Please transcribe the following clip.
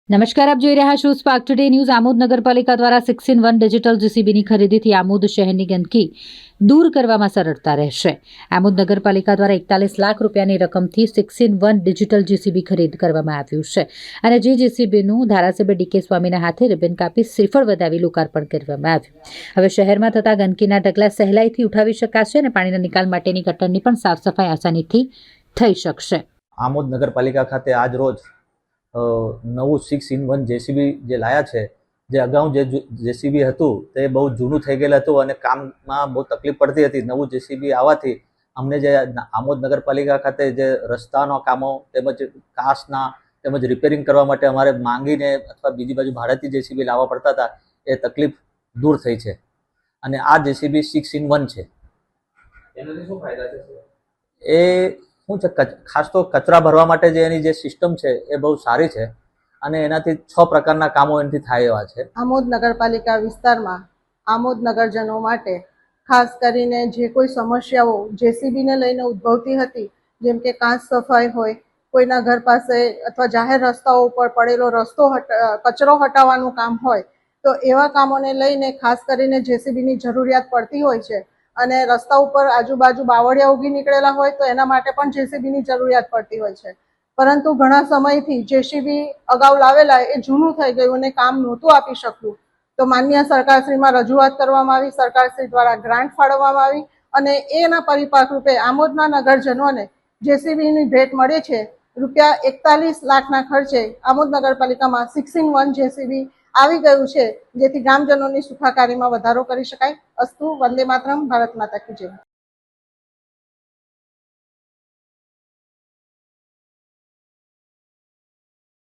નમસ્કાર, આપ જોઈ રહ્યા છો સ્પાર્ક ટુડે ન્યૂઝ। આમોદ નગરપાલિકા દ્વારા 6-in-1 ડિજિટલ જેસીબીની ખરીદીથી આમોદ શહેરની ગંદકી દૂર કરવામાં સરળતા રહેશે। આમોદ નગરપાલિકા દ્વારા 41 લાખ રૂપિયાની રકમથી 6-in-1 ડિજિટલ જેસીબી ખરીદ કરવામાં આવ્યું છે અને જે જેસીબીનું ધારાસભ્ય ડીકે સ્વામીના હાથે રિબન કાપી શ્રીફળ વધાવી લોકાર્પણ કરવામાં આવ્યું। હવે શહેરમાં થતા ગંદકીના ઢગલા સહેલાઈથી ઉઠાવી શકાશે અને પાણીના નિકાલ માટેની ગટરની પણ સાફ સફાઈ આસાનીથી થઈ શકશે। આમોદ નગરપાલિકા ખાતે આજ રોજ નવું 6-in-1 જેસીબી જે લાયા છે, જે અગાઉ જે જેસીબી હતું તે બહુ જૂનું થઈ ગયેલું હતું અને કામમાં બહુ તકલીફ પડતી હતી। નવું જેસીબી આવવાથી અમને જે આમોદ નગરપાલિકા ખાતે જે રસ્તાના કામો તેમજ કાચના તેમજ રિપેરિંગ કરવા માટે અમારે માંગીને અથવા બીજી બાજુ ભાડેથી જેસીબી લાવવા પડતા હતા, એ તકલીફ દૂર થઈ છે અને આ જેસીબી 6-in-1 છે। એનાથી શું ફાયદા છે? એ શું છે, ખાસ તો કચરા ભરવા માટે જે એની જે સિસ્ટમ છે એ બહુ સારી છે અને એનાથી 6 પ્રકારના કામો એનાથી થાય એવા છે। આમોદ નગરપાલિકા વિસ્તારમાં આમોદ નગરજનો માટે ખાસ કરીને જે કોઈ સમસ્યાઓ જેસીબીને લઈને ઉદ્ભવતી હતી, જેમ કે કાચ સફાઈ હોય, કોઈના ઘર પાસે અથવા જાહેર રસ્તાઓ ઉપર પડેલો કચરો હટાવવાનું કામ હોય, તો એવા કામોને લઈને ખાસ કરીને જેસીબીની જરૂરિયાત પડતી હોય છે અને રસ્તા ઉપર આજુબાજુ બાવળિયા ઉગી નીકળેલા હોય તો એના માટે પણ જેસીબીની જરૂરિયાત પડતી હોય છે। પરંતુ ઘણા સમયથી જેસીબી અગાઉ લાવેલા એ જૂનું થઈ ગયું અને કામ નહોતું આપી શકતું, તો માન્ય સરકારશ્રીમાં રજૂઆત કરવામાં આવી, સરકારશ્રી દ્વારા ગ્રાન્ટ ફાળવવામાં આવી અને એના પરિપાક રૂપે આમોદના નગરજનોને જેસીબીની ભેટ મળી છે। રૂપિયા 41 લાખના ખર્ચે આમોદ નગરપાલિકામાં 6-in-1 જેસીબી આવી ગયું છે, જેથી ગ્રામજનોની સુખાકારીમાં વધારો કરી શકાય। અસ્તુ, વંદે માતરમ, ભારત માતા કી જય।